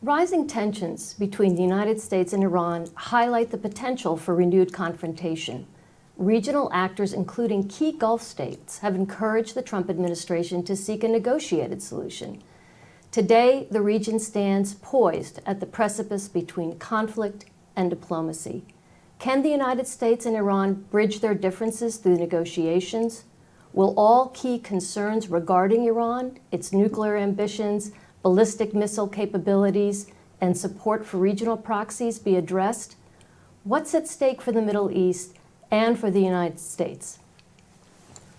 Rising tensions between the United States and Iran highlight the potential for renewed confrontation. Regional actors, including key Gulf states, have encouraged the Trump administration to seek a negotiated solution. Today, the region stands poised at the precipice between conflict and diplomacy. Can the United States and Iran bridge their differences through negotiations? Will all key concerns regarding Iran, its nuclear ambitions, ballistic missile capabilities, and support for regional proxies be addressed? What's at stake for the Middle East and for the United States?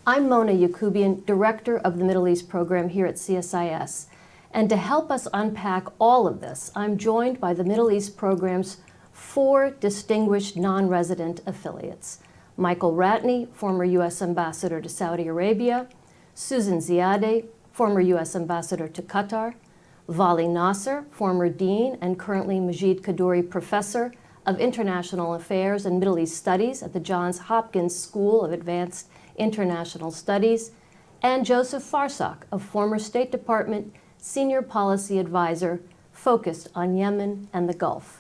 I'm Mona Yacoubian, Director of the Middle East Program here at CSIS. And to help us unpack all of this, I'm joined by the Middle East Program's 4 distinguished non-resident affiliates: Michael Ratney, former U.S. Ambassador to Saudi Arabia; Susan Ziadeh, former U.S. Ambassador to Qatar; Vali Nasr, former Dean and currently Majid Kadoorie Professor of International Affairs and Middle East Studies at the Johns Hopkins School of Advanced International Studies; and Joseph Farsakh, a former State Department Senior Policy Advisor focused on Yemen and the Gulf.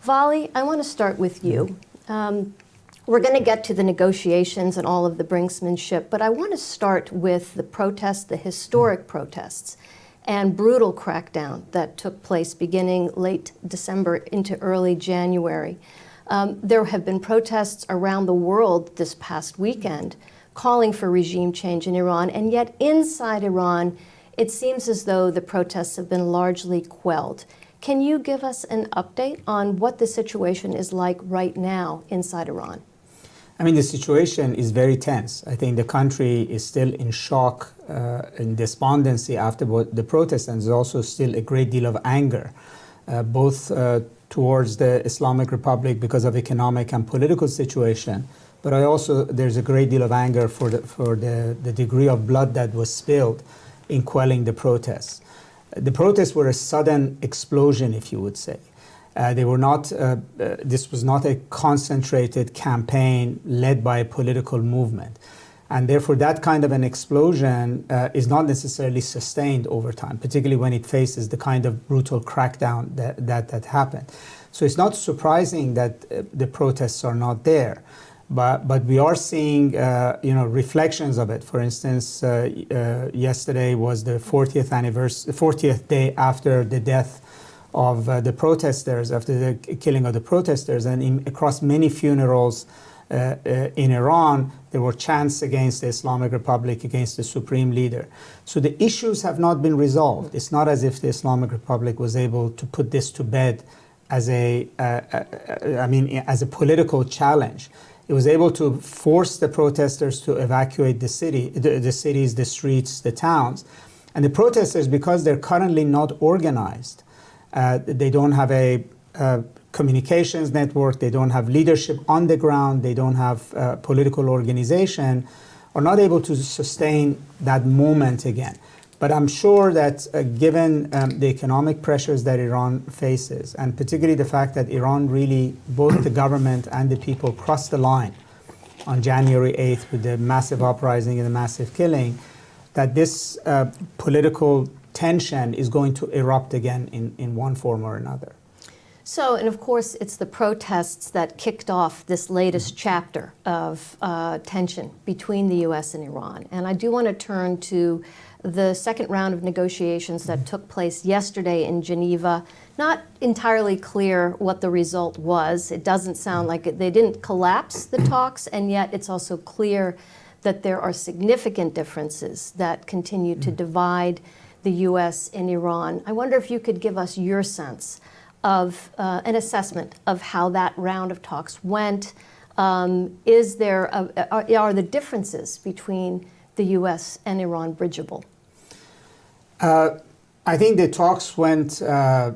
Vali, I want to start with you. We're going to get to the negotiations and all of the brinksmanship, but I want to start with the protests, the historic protests, and brutal crackdown that took place beginning late December into early January. There have been protests around the world this past weekend calling for regime change in Iran, and yet inside Iran, it seems as though the protests have been largely quelled. Can you give us an update on what the situation is like right now inside Iran? I mean, the situation is very tense. I think the country is still in shock, in despondency after the protests, and there's also still a great deal of anger, both towards the Islamic Republic because of economic and political situation, but there's a great deal of anger for the degree of blood that was spilled in quelling the protests. The protests were a sudden explosion, if you would say. They were not. This was not a concentrated campaign led by a political movement, and therefore that kind of an explosion is not necessarily sustained over time, particularly when it faces the kind of brutal crackdown that happened. So it's not surprising that the protests are not there, but we are seeing reflections of it. For instance, yesterday was the 40th day after the death of the protesters, after the killing of the protesters, and across many funerals in Iran, there were chants against the Islamic Republic, against the supreme leader. So the issues have not been resolved. It's not as if the Islamic Republic was able to put this to bed as a political challenge. It was able to force the protesters to evacuate the cities, the streets, the towns. And the protesters, because they're currently not organized, they don't have a communications network, they don't have leadership on the ground, they don't have political organization, are not able to sustain that moment again. But I'm sure that given the economic pressures that Iran faces, and particularly the fact that Iran really, both the government and the people, crossed the line on January 8th with the massive uprising and the massive killing, that this political tension is going to erupt again in one form or another. So, and of course, it's the protests that kicked off this latest chapter of tension between the U.S. and Iran. And I do want to turn to the second round of negotiations that took place yesterday in Geneva. Not entirely clear what the result was. It doesn't sound like they didn't collapse the talks, and yet it's also clear that there are significant differences that continue to divide the U.S. and Iran. I wonder if you could give us your sense of an assessment of how that round of talks went. Are the differences between the U.S. and Iran bridgeable? I think the talks went well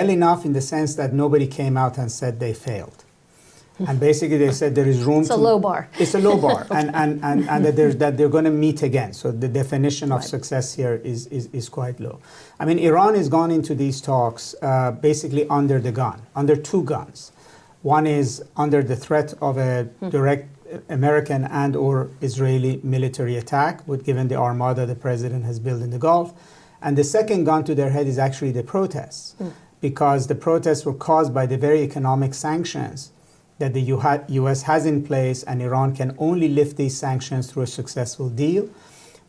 enough in the sense that nobody came out and said they failed. And basically they said there is room It's a low bar. It's a low bar, okay. and that they're going to meet again. So the definition of Right. success here is quite low. I mean, Iran has gone into these talks basically under the gun, under two guns. One is under the threat of a direct American and or Israeli military attack, given the armada the president has built in the Gulf. And the second gun to their head is actually the protests, because the protests were caused by the very economic sanctions that the U.S. has in place, and Iran can only lift these sanctions through a successful deal.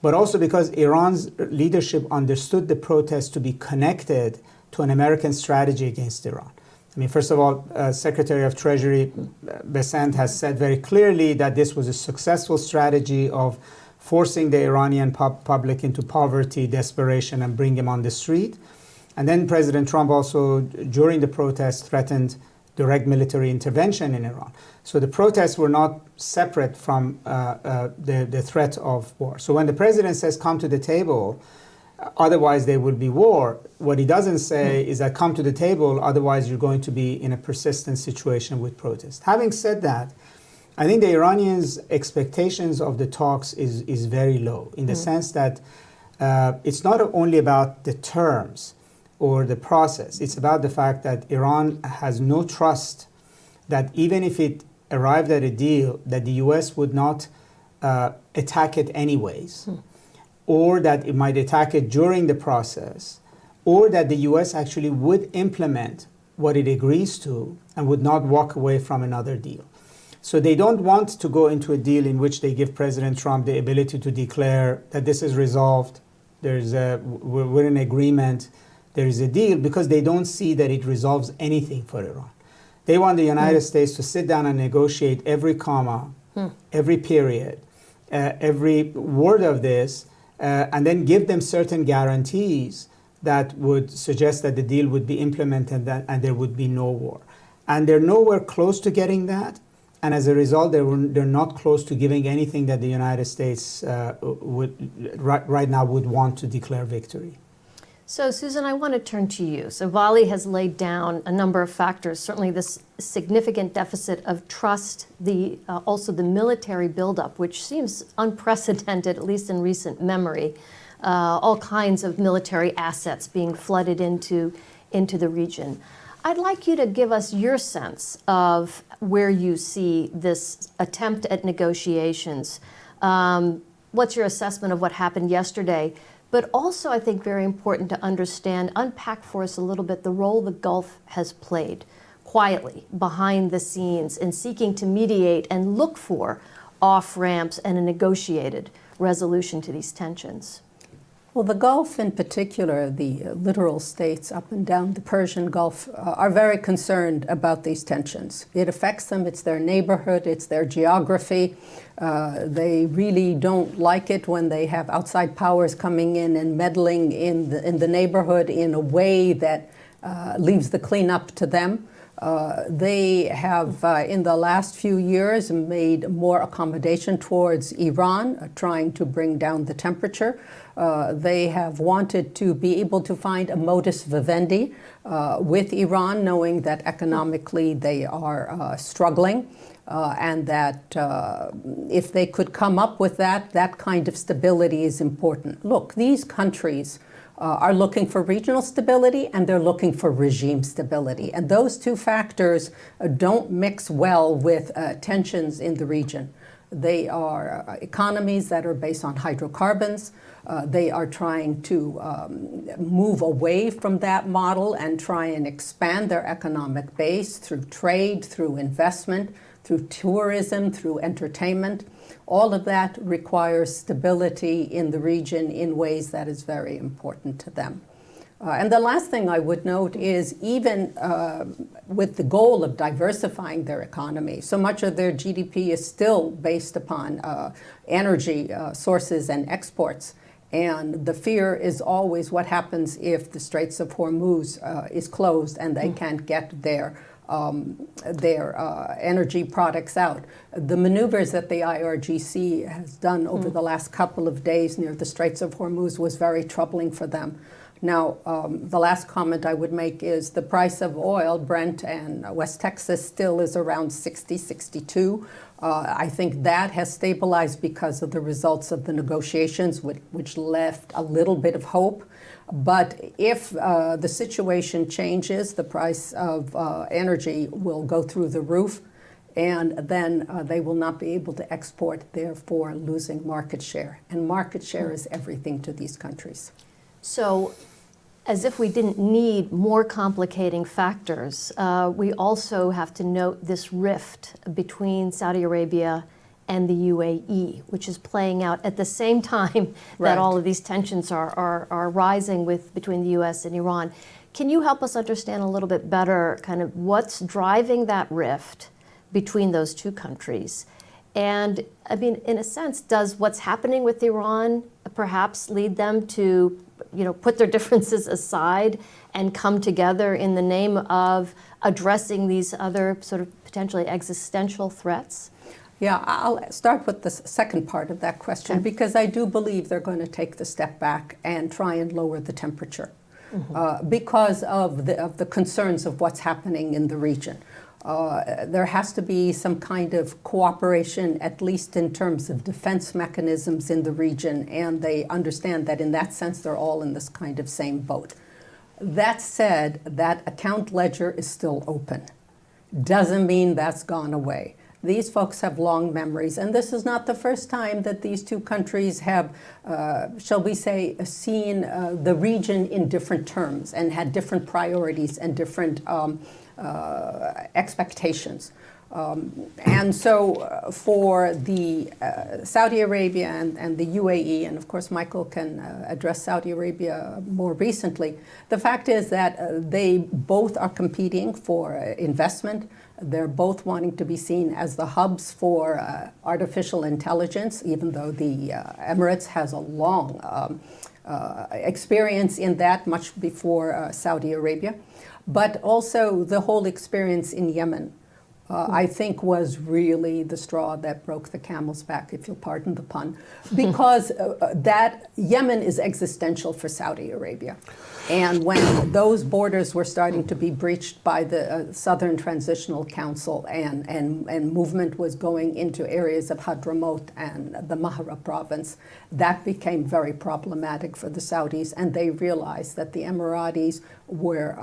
But also because Iran's leadership understood the protests to be connected to an American strategy against Iran. I mean, first of all, Secretary of Treasury Bessent has said very clearly that this was a successful strategy of forcing the Iranian public into poverty, desperation, and bring them on the street. And then President Trump also, during the protests, threatened direct military intervention in Iran. So the protests were not separate from the threat of war. So when the president says, come to the table, otherwise there will be war, what he doesn't say is that come to the table, otherwise you're going to be in a persistent situation with protests. Having said that, I think the Iranians' expectations of the talks is very low, in the sense that it's not only about the terms or the process, it's about the fact that Iran has no trust that even if it arrived at a deal, that the US would not attack it anyways, or that it might attack it during the process, or that the US actually would implement what it agrees to and would not walk away from another deal. So they don't want to go into a deal in which they give President Trump the ability to declare that this is resolved, we're in agreement, there is a deal, because they don't see that it resolves anything for Iran. They want the United States to sit down and negotiate every comma, every period, every word of this, and then give them certain guarantees that would suggest that the deal would be implemented and there would be no war. And they're nowhere close to getting that. And as a result, they're not close to giving anything that the United States right now would want to declare victory. So, Susan, I want to turn to you. So, Vali has laid down a number of factors, certainly this significant deficit of trust, also the military buildup, which seems unprecedented, at least in recent memory, all kinds of military assets being flooded into the region. I'd like you to give us your sense of where you see this attempt at negotiations. What's your assessment of what happened yesterday? But also, I think, very important to understand, unpack for us a little bit the role the Gulf has played quietly behind the scenes in seeking to mediate and look for off-ramps and a negotiated resolution to these tensions. Well, the Gulf in particular, the littoral states up and down the Persian Gulf, are very concerned about these tensions. It affects them, it's their neighborhood, it's their geography. They really don't like it when they have outside powers coming in and meddling in the neighborhood in a way that leaves the cleanup to them. They have, in the last few years, made more accommodation towards Iran, trying to bring down the temperature. They have wanted to be able to find a modus vivendi with Iran, knowing that economically they are struggling, and that if they could come up with that kind of stability is important. Look, these countries are looking for regional stability and they're looking for regime stability. And those two factors don't mix well with tensions in the region. They are economies that are based on hydrocarbons. They are trying to move away from that model and try and expand their economic base through trade, through investment, through tourism, through entertainment. All of that requires stability in the region in ways that is very important to them. And the last thing I would note is even with the goal of diversifying their economy, so much of their GDP is still based upon energy sources and exports. And the fear is always what happens if the Straits of Hormuz is closed and they can't get their energy products out. The maneuvers that the IRGC has done over the last couple of days near the Straits of Hormuz was very troubling for them. Now, the last comment I would make is the price of oil, Brent and West Texas, still is around 60, 62. I think that has stabilized because of the results of the negotiations, which left a little bit of hope. But if the situation changes, the price of energy will go through the roof, and then they will not be able to export, therefore losing market share. And market share is everything to these countries. So, as if we didn't need more complicating factors, we also have to note this rift between Saudi Arabia and the UAE, which is playing out at the same time that all of these tensions are rising between the US and Iran. Can you help us understand a little bit better kind of what's driving that rift between those two countries? And I mean, in a sense, does what's happening with Iran perhaps lead them to, put their differences aside and come together in the name of addressing these other sort of potentially existential threats? Yeah, I'll start with the second part of that question, because I do believe they're going to take the step back and try and lower the temperature because of the concerns of what's happening in the region. There has to be some kind of cooperation, at least in terms of defense mechanisms in the region, and they understand that in that sense they're all in this kind of same boat. That said, that account ledger is still open. Doesn't mean that's gone away. These folks have long memories, and this is not the first time that these two countries have, shall we say, seen the region in different terms and had different priorities and different expectations. And so for the Saudi Arabia and the UAE, and of course Michael can address Saudi Arabia more recently, the fact is that they both are competing for investment. They're both wanting to be seen as the hubs for artificial intelligence, even though the Emirates has a long experience in that, much before Saudi Arabia. But also the whole experience in Yemen, I think, was really the straw that broke the camel's back, if you'll pardon the pun, because that Yemen is existential for Saudi Arabia. And when those borders were starting to be breached by the Southern Transitional Council and movement was going into areas of Hadramaut and the Mahra province, that became very problematic for the Saudis, and they realized that the Emiratis were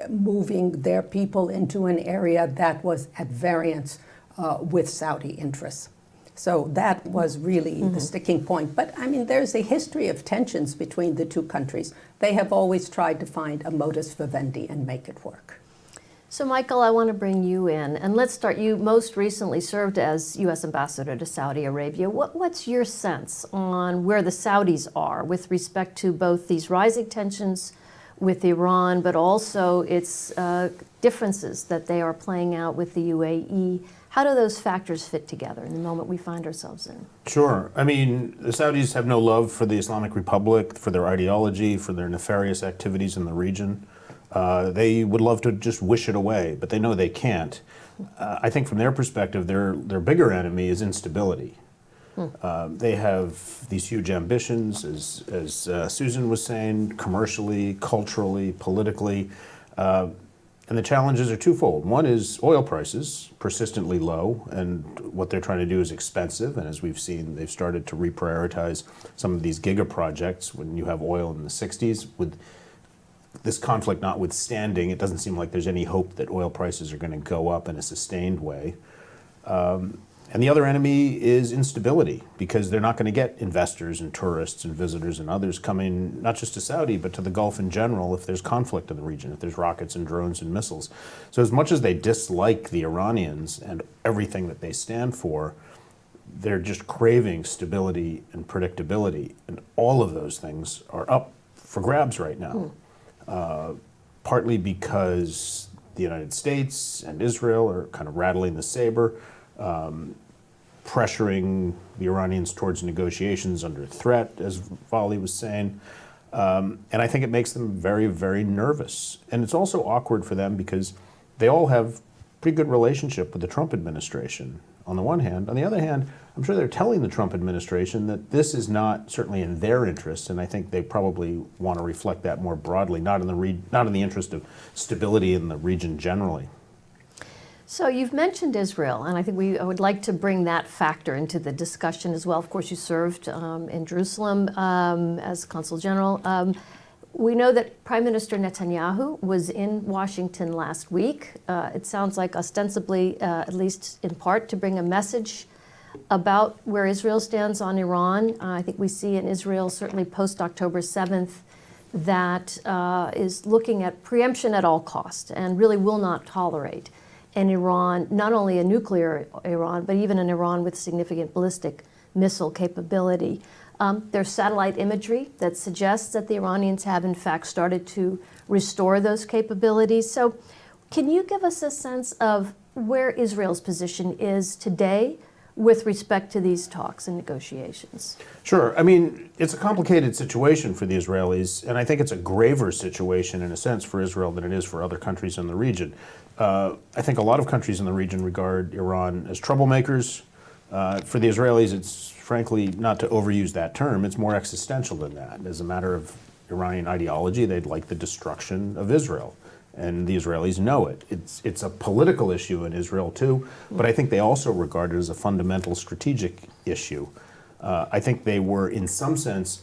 moving their people into an area that was at variance with Saudi interests. So that was really the sticking point. But I mean, there's a history of tensions between the two countries. They have always tried to find a modus vivendi and make it work. So Michael, I want to bring you in, and let's start. You most recently served as U.S. ambassador to Saudi Arabia. What's your sense on where the Saudis are with respect to both these rising tensions with Iran, but also its differences that they are playing out with the UAE? How do those factors fit together in the moment we find ourselves in? Sure. I mean, the Saudis have no love for the Islamic Republic, for their ideology, for their nefarious activities in the region. They would love to just wish it away, but they know they can't. I think from their perspective, their bigger enemy is instability. They have these huge ambitions, as Susan was saying, commercially, culturally, politically. And the challenges are twofold. One is oil prices, persistently low, and what they're trying to do is expensive. And as we've seen, they've started to reprioritize some of these giga projects when you have oil in the 60s. With this conflict notwithstanding, it doesn't seem like there's any hope that oil prices are going to go up in a sustained way. And the other enemy is instability, because they're not going to get investors and tourists and visitors and others coming not just to Saudi, but to the Gulf in general if there's conflict in the region, if there's rockets and drones and missiles. So as much as they dislike the Iranians and everything that they stand for, they're just craving stability and predictability. And all of those things are up for grabs right now, partly because the United States and Israel are kind of rattling the saber, pressuring the Iranians towards negotiations under threat, as Vali was saying. And I think it makes them very, very nervous. And it's also awkward for them because they all have pretty good relationship with the Trump administration on the one hand. On the other hand, I'm sure they're telling the Trump administration that this is not certainly in their interest, and I think they probably want to reflect that more broadly, not in the interest of stability in the region generally. So you've mentioned Israel, and I think I would like to bring that factor into the discussion as well. Of course, you served in Jerusalem as Consul General. We know that Prime Minister Netanyahu was in Washington last week. It sounds like ostensibly, at least in part, to bring a message about where Israel stands on Iran. I think we see in Israel, certainly post-October 7th, that is looking at preemption at all costs and really will not tolerate an Iran, not only a nuclear Iran, but even an Iran with significant ballistic missile capability. There's satellite imagery that suggests that the Iranians have in fact started to restore those capabilities. So can you give us a sense of where Israel's position is today with respect to these talks and negotiations? Sure. I mean, it's a complicated situation for the Israelis, and I think it's a graver situation in a sense for Israel than it is for other countries in the region. I think a lot of countries in the region regard Iran as troublemakers. For the Israelis, it's frankly, not to overuse that term, it's more existential than that. As a matter of Iranian ideology, they'd like the destruction of Israel. And the Israelis know it. It's a political issue in Israel too, but I think they also regard it as a fundamental strategic issue. I think they were, in some sense,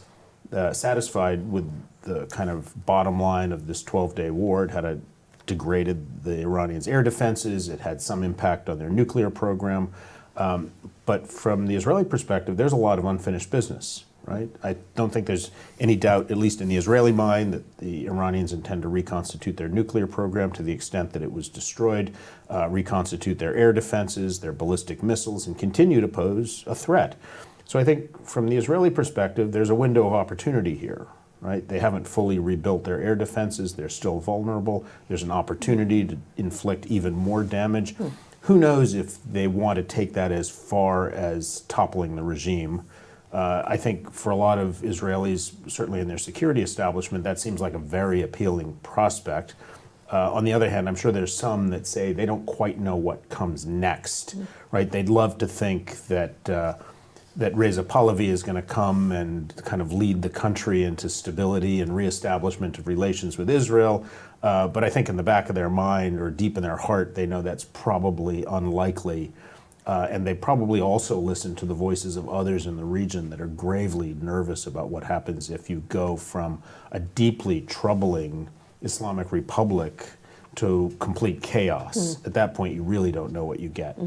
satisfied with the kind of bottom line of this 12-day war. It had degraded the Iranians' air defenses. It had some impact on their nuclear program. But from the Israeli perspective, there's a lot of unfinished business. Right? I don't think there's any doubt, at least in the Israeli mind, that the Iranians intend to reconstitute their nuclear program to the extent that it was destroyed, reconstitute their air defenses, their ballistic missiles, and continue to pose a threat. So I think from the Israeli perspective, there's a window of opportunity here. Right? They haven't fully rebuilt their air defenses. They're still vulnerable. There's an opportunity to inflict even more damage. Who knows if they want to take that as far as toppling the regime. I think for a lot of Israelis, certainly in their security establishment, that seems like a very appealing prospect. On the other hand, I'm sure there's some that say they don't quite know what comes next, right? They'd love to think that that Reza Pahlavi is going to come and kind of lead the country into stability and reestablishment of relations with Israel. But I think in the back of their mind or deep in their heart, they know that's probably unlikely. And they probably also listen to the voices of others in the region that are gravely nervous about what happens if you go from a deeply troubling Islamic Republic to complete chaos. At that point, you really don't know what you get.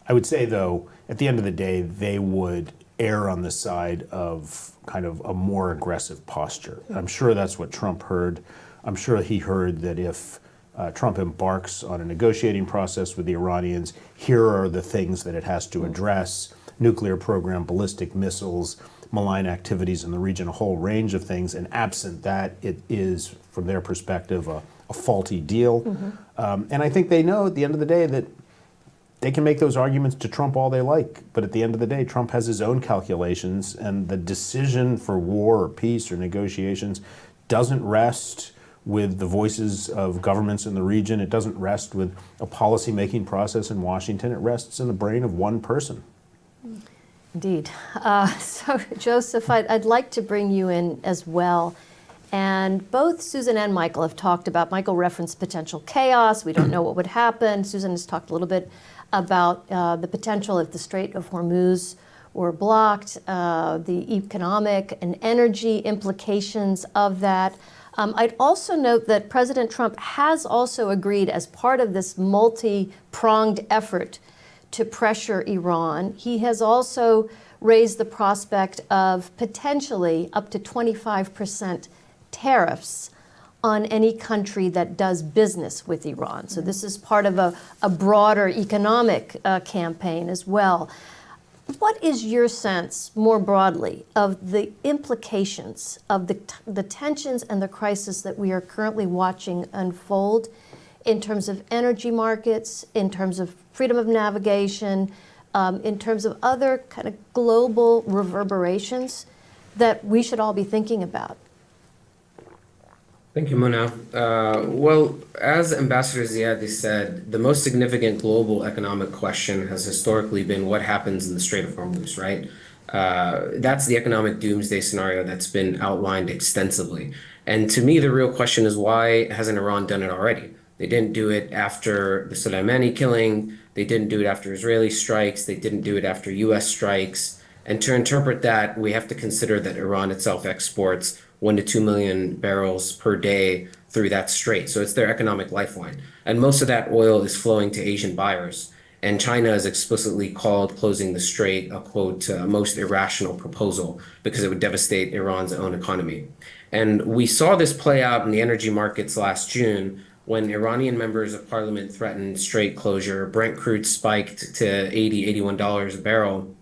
I would say, though, at the end of the day, they would err on the side of kind of a more aggressive posture. I'm sure that's what Trump heard. I'm sure he heard that if Trump embarks on a negotiating process with the Iranians, here are the things that it has to address: nuclear program, ballistic missiles, malign activities in the region, a whole range of things. And absent that, it is, from their perspective, a faulty deal. And I think they know at the end of the day that they can make those arguments to Trump all they like. But at the end of the day, Trump has his own calculations, and the decision for war or peace or negotiations doesn't rest with the voices of governments in the region. It doesn't rest with a policy-making process in Washington. It rests in the brain of one person. Indeed. So, Joseph, I'd like to bring you in as well. And both Susan and Michael have talked about, Michael referenced potential chaos. We don't know what would happen. Susan has talked a little bit about the potential if the Strait of Hormuz were blocked, the economic and energy implications of that. I'd also note that President Trump has also agreed, as part of this multi-pronged effort to pressure Iran, he has also raised the prospect of potentially up to 25% tariffs on any country that does business with Iran. So this is part of a broader economic campaign as well. What is your sense, more broadly, of the implications of the tensions and the crisis that we are currently watching unfold in terms of energy markets, in terms of freedom of navigation, in terms of other kind of global reverberations that we should all be thinking about? Thank you, Mona. Well, as Ambassador Ziadeh said, the most significant global economic question has historically been what happens in the Strait of Hormuz, right? That's the economic doomsday scenario that's been outlined extensively. And to me, the real question is, why hasn't Iran done it already? They didn't do it after the Soleimani killing. They didn't do it after Israeli strikes. They didn't do it after US strikes. And to interpret that, we have to consider that Iran itself exports 1 to 2 million barrels per day through that strait. So it's their economic lifeline. And most of that oil is flowing to Asian buyers. And China has explicitly called closing the strait a, quote, most irrational proposal because it would devastate Iran's own economy. And we saw this play out in the energy markets last June when Iranian members of parliament threatened strait closure. Brent crude spiked to $80, $81 a barrel.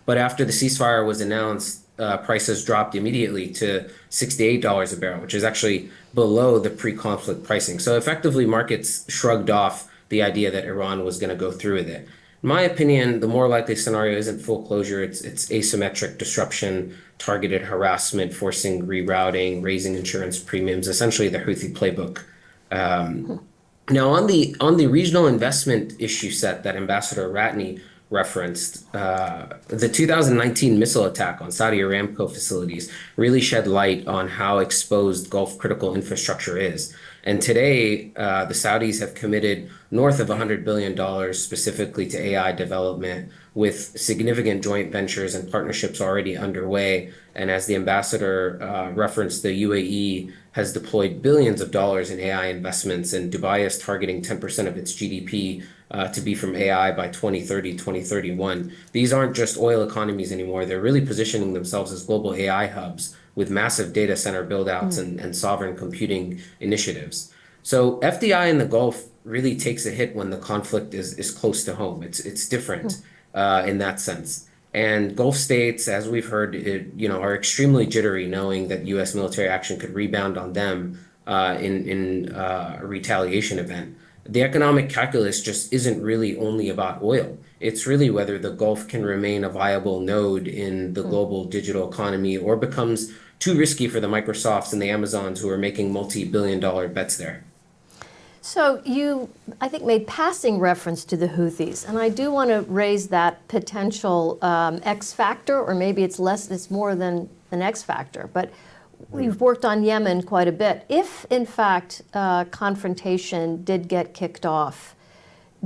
But after the ceasefire was announced, prices dropped immediately to $68 a barrel, which is actually below the pre-conflict pricing. So effectively, markets shrugged off the idea that Iran was going to go through with it. In my opinion, the more likely scenario isn't full closure, it's asymmetric disruption, targeted harassment, forcing rerouting, raising insurance premiums, essentially the Houthi playbook. Now, on the regional investment issue set that Ambassador Ratney referenced, the 2019 missile attack on Saudi Aramco facilities really shed light on how exposed Gulf critical infrastructure is. And today, the Saudis have committed north of $100 billion specifically to AI development, with significant joint ventures and partnerships already underway. And as the ambassador referenced, the UAE has deployed billions of dollars in AI investments, and Dubai is targeting 10% of its GDP to be from AI by 2030, 2031. These aren't just oil economies anymore. They're really positioning themselves as global AI hubs with massive data center buildouts and sovereign computing initiatives. So FDI in the Gulf really takes a hit when the conflict is close to home. It's different in that sense. And Gulf states, as we've heard, are extremely jittery, knowing that U.S. military action could rebound on them in a retaliation event. The economic calculus just isn't really only about oil. It's really whether the Gulf can remain a viable node in the global digital economy or becomes too risky for the Microsofts and the Amazons who are making multi-billion-dollar bets there. So you, I think, made passing reference to the Houthis, and I do want to raise that potential X factor, or maybe it's more than an X factor, but we've worked on Yemen quite a bit. If, in fact, confrontation did get kicked off,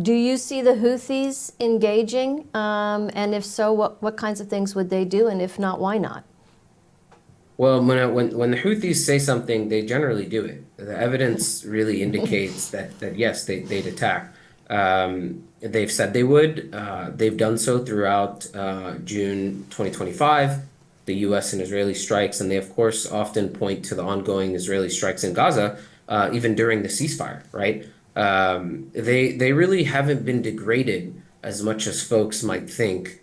do you see the Houthis engaging? And if so, what kinds of things would they do? And if not, why not? Well, when the Houthis say something, they generally do it. The evidence really indicates that yes, they'd attack. They've said they would. They've done so throughout June 2025. The U.S. and Israeli strikes, and they, of course, often point to the ongoing Israeli strikes in Gaza, even during the ceasefire, right? They really haven't been degraded as much as folks might think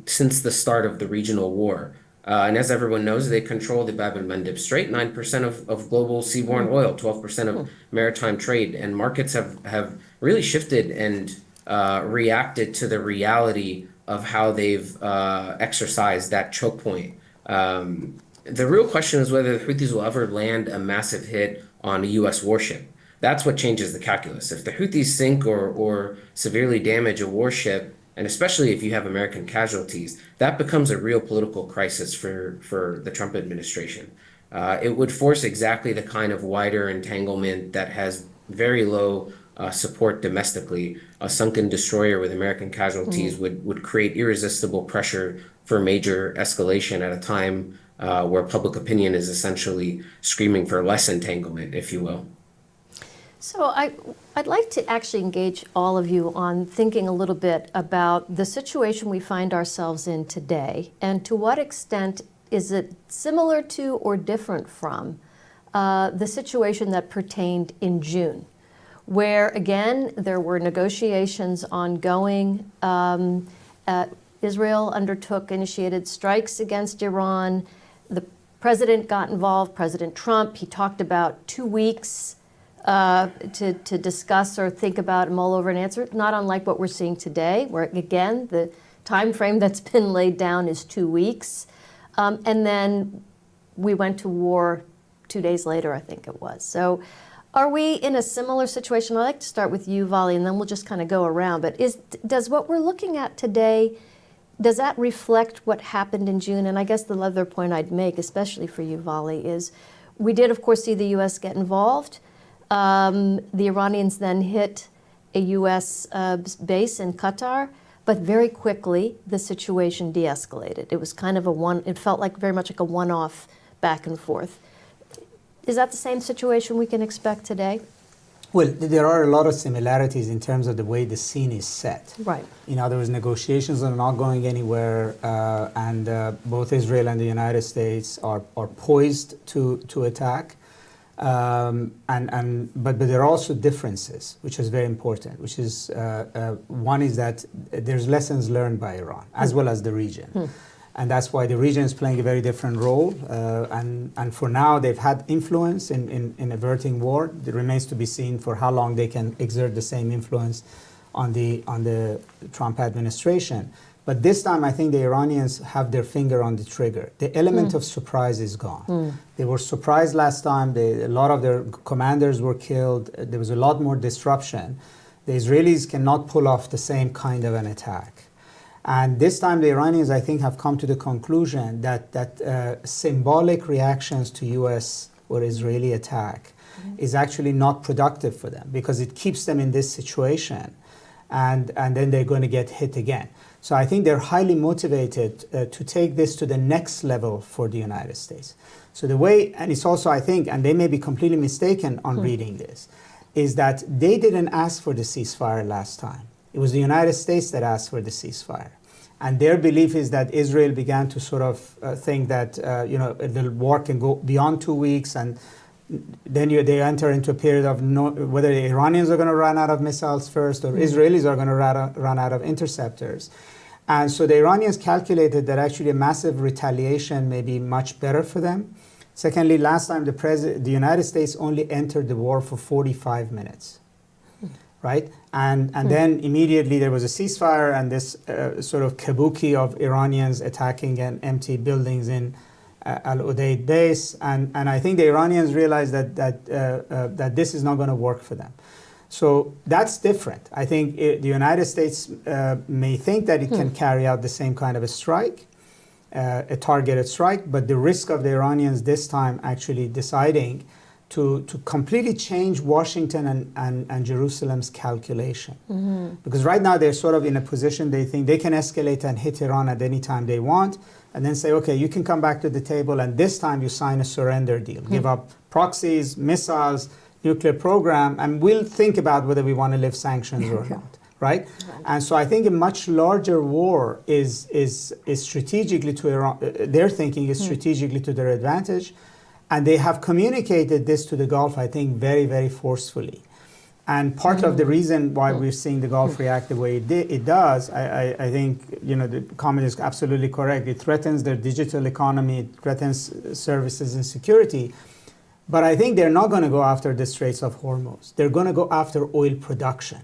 since the start of the regional war. And as everyone knows, they control the Bab el-Mandeb Strait, 9% of global seaborne oil, 12% of maritime trade, and markets have really shifted and reacted to the reality of how they've exercised that choke point. The real question is whether the Houthis will ever land a massive hit on a U.S. warship. That's what changes the calculus. If the Houthis sink or severely damage a warship, and especially if you have American casualties, that becomes a real political crisis for the Trump administration. It would force exactly the kind of wider entanglement that has very low support domestically. A sunken destroyer with American casualties would create irresistible pressure for major escalation at a time where public opinion is essentially screaming for less entanglement, if you will. So I'd like to actually engage all of you on thinking a little bit about the situation we find ourselves in today, and to what extent is it similar to or different from the situation that pertained in June, where, again, there were negotiations ongoing. Israel initiated strikes against Iran. The president got involved, President Trump. He talked about 2 weeks to discuss or think about and mull over an answer, not unlike what we're seeing today, where, again, the time frame that's been laid down is 2 weeks. And then we went to war 2 days later, I think it was. So are we in a similar situation? I'd like to start with you, Vali, and then we'll just kind of go around. But does what we're looking at today, does that reflect what happened in June? And I guess the other point I'd make, especially for you, Vali, is we did, of course, see the U.S. get involved. The Iranians then hit a U.S. base in Qatar, but very quickly the situation de-escalated. It was kind of it felt like very much like a one-off back and forth. Is that the same situation we can expect today? Well, there are a lot of similarities in terms of the way the scene is set. Right. In other words, negotiations are not going anywhere, and both Israel and the United States are poised to attack. But there are also differences, which is very important. Which is one is that there's lessons learned by Iran as well as the region. And that's why the region is playing a very different role. And for now, they've had influence in averting war. It remains to be seen for how long they can exert the same influence on the Trump administration. But this time, I think the Iranians have their finger on the trigger. The element of surprise is gone. They were surprised last time. A lot of their commanders were killed. There was a lot more disruption. The Israelis cannot pull off the same kind of an attack. And this time the Iranians, I think, have come to the conclusion that symbolic reactions to US or Israeli attack is actually not productive for them because it keeps them in this situation and then they're going to get hit again. So I think they're highly motivated to take this to the next level for the United States. So the way, and it's also, I think, and they may be completely mistaken on reading this, is that they didn't ask for the ceasefire last time. It was the United States that asked for the ceasefire. And their belief is that Israel began to sort of think that the war can go beyond 2 weeks, and then they enter into a period of whether the Iranians are going to run out of missiles first or Israelis are going to run out of interceptors. And so the Iranians calculated that actually a massive retaliation may be much better for them. Secondly, last time the United States only entered the war for 45 minutes. Right? And then immediately there was a ceasefire and this sort of kabuki of Iranians attacking and empty buildings in Al Udeid base. And I think the Iranians realized that this is not going to work for them. So that's different. I think the United States may think that it can carry out the same kind of a strike, a targeted strike, but the risk of the Iranians this time actually deciding to completely change Washington and Jerusalem's calculation. Because right now they're sort of in a position they think they can escalate and hit Iran at any time they want, and then say, okay, you can come back to the table, and this time you sign a surrender deal. Give up proxies, missiles, nuclear program, and we'll think about whether we want to lift sanctions or not. Right? And so I think a much larger war is strategically to Iran, their thinking is strategically to their advantage. And they have communicated this to the Gulf, I think, very, very forcefully. And part of the reason why we're seeing the Gulf react the way it does, I think, the comment is absolutely correct. It threatens their digital economy, it threatens services and security. But I think they're not going to go after the Straits of Hormuz. They're going to go after oil production.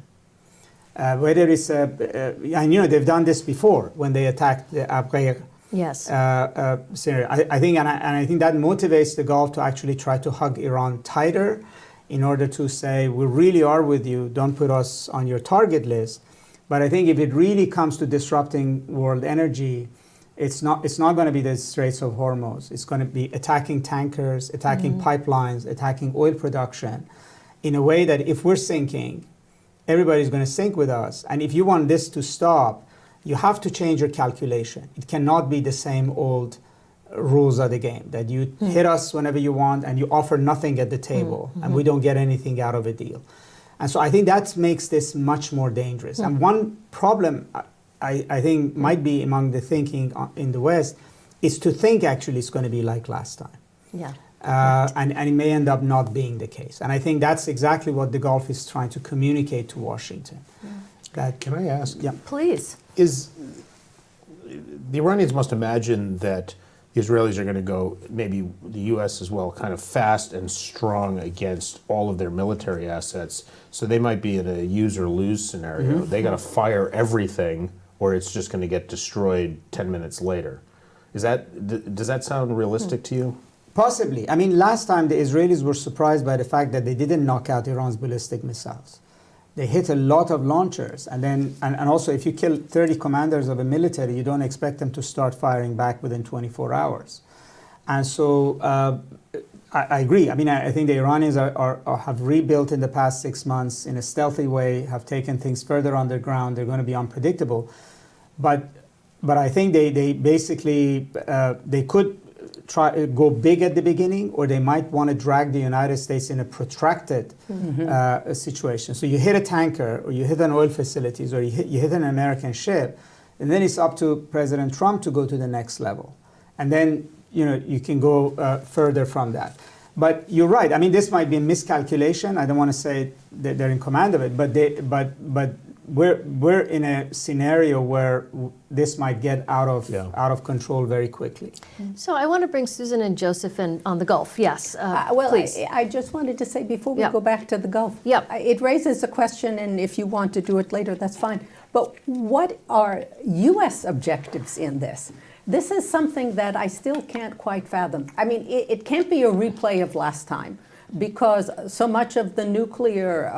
Whether it's, they've done this before when they attacked the Abqaiq. Yes. Scenario. I think, and I think that motivates the Gulf to actually try to hug Iran tighter, in order to say we really are with you. Don't put us on your target list. But I think if it really comes to disrupting world energy, it's not going to be the Straits of Hormuz. It's going to be attacking tankers, attacking pipelines, attacking oil production, in a way that if we're sinking, everybody's going to sink with us. And if you want this to stop, you have to change your calculation. It cannot be the same old rules of the game, that you hit us whenever you want and you offer nothing at the table and we don't get anything out of a deal. And so I think that makes this much more dangerous. And one problem I think might be among the thinking in the West is to think actually it's going to be like last time. Yeah. And it may end up not being the case. And I think that's exactly what the Gulf is trying to communicate to Washington. Can I ask? Yeah. Please. The Iranians must imagine that the Israelis are going to go, maybe the U.S. as well, kind of fast and strong against all of their military assets. So they might be in a use or lose scenario. They got to fire everything, or it's just going to get destroyed 10 minutes later. Does that sound realistic to you? Possibly. I mean, last time the Israelis were surprised by the fact that they didn't knock out Iran's ballistic missiles. They hit a lot of launchers, and also if you kill 30 commanders of a military, you don't expect them to start firing back within 24 hours. And so I agree. I mean, I think the Iranians have rebuilt in the past 6 months in a stealthy way, have taken things further underground. They're going to be unpredictable. But I think they basically, they could try go big at the beginning, or they might want to drag the United States in a protracted situation. So you hit a tanker, or you hit an oil facilities, or you hit an American ship, and then it's up to President Trump to go to the next level, and then you can go further from that. But you're right. I mean, this might be a miscalculation. I don't want to say that they're in command of it, but we're in a scenario where this might get out of control very quickly. So I want to bring Susan and Joseph in on the Gulf. Yes, well, please. I just wanted to say before we go back to the Gulf, it raises a question, and if you want to do it later, that's fine. But what are U.S. objectives in this? This is something that I still can't quite fathom. I mean, it can't be a replay of last time, because so much of the nuclear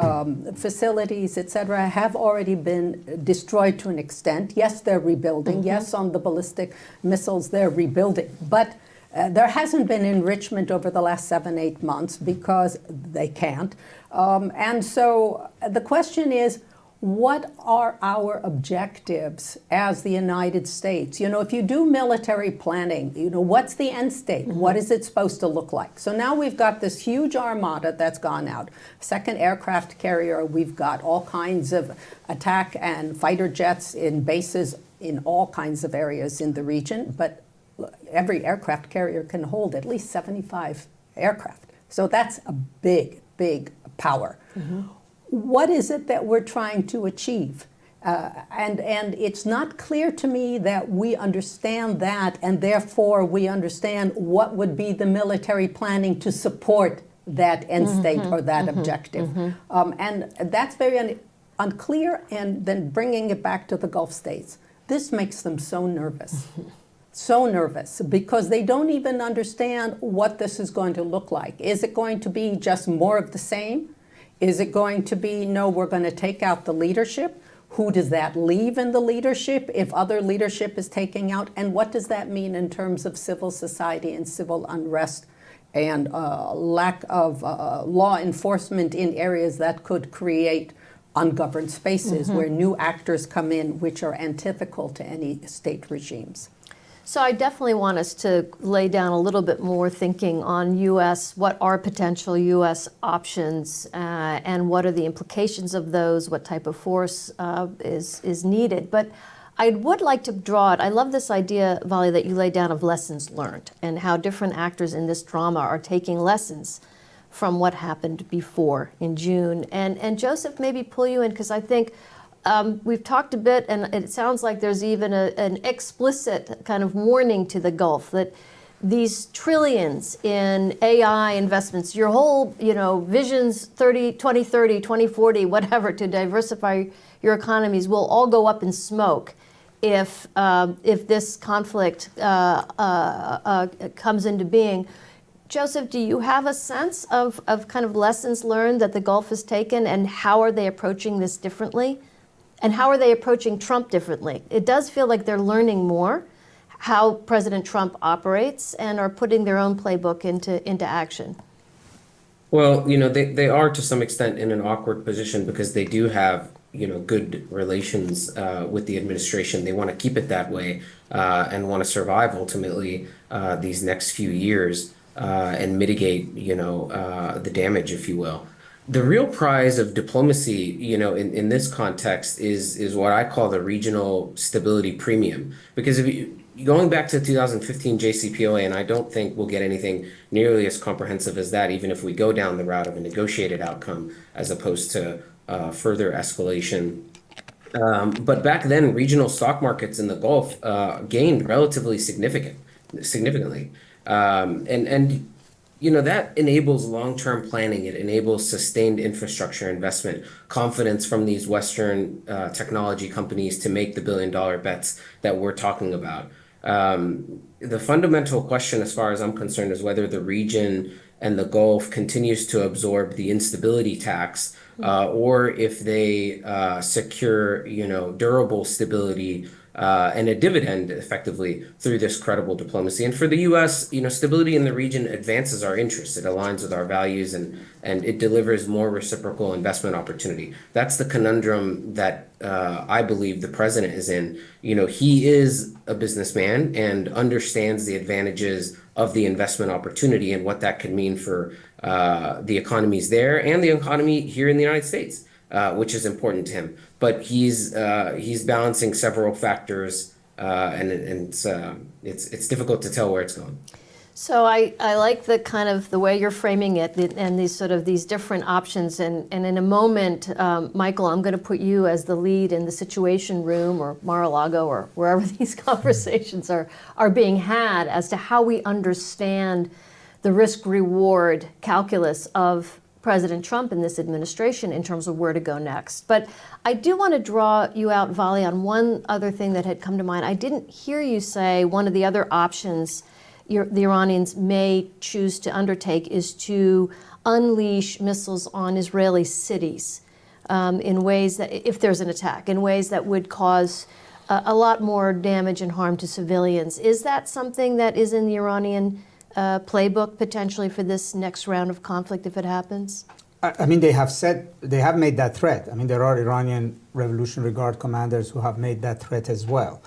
facilities, et cetera, have already been destroyed to an extent. Yes, they're rebuilding. Yes, on the ballistic missiles, they're rebuilding. But there hasn't been enrichment over the last 7-8 months because they can't. And so the question is, what are our objectives as the United States? If you do military planning, what's the end state? What is it supposed to look like? So now we've got this huge armada that's gone out. Second aircraft carrier, we've got all kinds of attack and fighter jets in bases in all kinds of areas in the region, but every aircraft carrier can hold at least 75 aircraft. So that's a big, big power. What is it that we're trying to achieve? And it's not clear to me that we understand that, and therefore we understand what would be the military planning to support that end state or that objective. And that's very unclear, and then bringing it back to the Gulf states. This makes them so nervous. So nervous, because they don't even understand what this is going to look like. Is it going to be just more of the same? Is it going to be, no, we're going to take out the leadership? Who does that leave in the leadership if other leadership is taking out? And what does that mean in terms of civil society and civil unrest and lack of law enforcement in areas that could create ungoverned spaces where new actors come in which are antithetical to any state regimes? So I definitely want us to lay down a little bit more thinking on what are potential U.S. options, and what are the implications of those, what type of force is needed. But I would like to draw it, I love this idea, Vali, that you laid down of lessons learned, and how different actors in this drama are taking lessons from what happened before in June. And Joseph, maybe pull you in, because I think we've talked a bit, and it sounds like there's even an explicit kind of warning to the Gulf that these trillions in AI investments, your whole, visions 2030, 2040, whatever, to diversify your economies will all go up in smoke if this conflict comes into being. Joseph, do you have a sense of kind of lessons learned that the Gulf has taken, and how are they approaching this differently? And how are they approaching Trump differently? It does feel like they're learning more how President Trump operates and are putting their own playbook into action. Well, they are to some extent in an awkward position because they do have, good relations with the administration. They want to keep it that way and want to survive ultimately these next few years and mitigate, the damage, if you will. The real prize of diplomacy, in this context is what I call the regional stability premium. Because going back to 2015 JCPOA, and I don't think we'll get anything nearly as comprehensive as that, even if we go down the route of a negotiated outcome as opposed to further escalation. But back then, regional stock markets in the Gulf gained relatively significantly. That enables long-term planning. It enables sustained infrastructure investment, confidence from these Western technology companies to make the billion-dollar bets that we're talking about. The fundamental question, as far as I'm concerned, is whether the region and the Gulf continues to absorb the instability tax, or if they secure, durable stability and a dividend effectively through this credible diplomacy. And for the U.S., stability in the region advances our interests. It aligns with our values and it delivers more reciprocal investment opportunity. That's the conundrum that I believe the president is in. He is a businessman and understands the advantages of the investment opportunity and what that could mean for the economies there and the economy here in the United States, which is important to him. But he's balancing several factors, and it's difficult to tell where it's going. So I like the kind of the way you're framing it and these different options. And in a moment, Michael, I'm going to put you as the lead in the Situation Room or Mar-a-Lago or wherever these conversations are being had as to how we understand the risk-reward calculus of President Trump and this administration in terms of where to go next. But I do want to draw you out, Vali, on one other thing that had come to mind. I didn't hear you say one of the other options the Iranians may choose to undertake is to unleash missiles on Israeli cities in ways that, if there's an attack, in ways that would cause a lot more damage and harm to civilians. Is that something that is in the Iranian playbook potentially for this next round of conflict if it happens? I mean, they have made that threat. I mean, there are Iranian Revolutionary Guard commanders who have made that threat as well.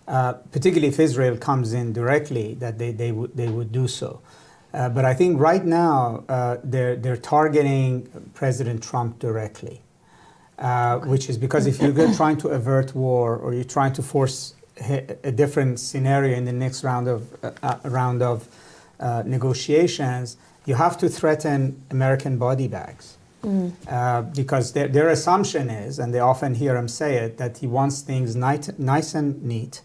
Particularly if Israel comes in directly, that they would do so. But I think right now they're targeting President Trump directly, which is because if you're trying to avert war or you're trying to force a different scenario in the next round of negotiations, you have to threaten American body bags. Because their assumption is, and they often hear him say it, that he wants things nice and neat,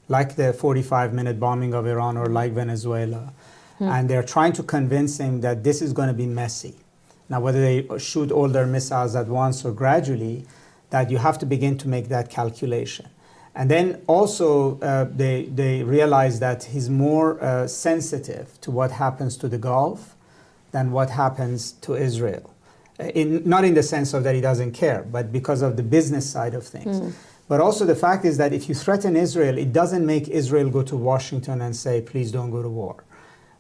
like the 45-minute bombing of Iran or like Venezuela. And they're trying to convince him that this is going to be messy. Now, whether they shoot all their missiles at once or gradually, that you have to begin to make that calculation. And then also they realize that he's more sensitive to what happens to the Gulf than what happens to Israel. Not in the sense of that he doesn't care, but because of the business side of things. But also the fact is that if you threaten Israel, it doesn't make Israel go to Washington and say, please don't go to war.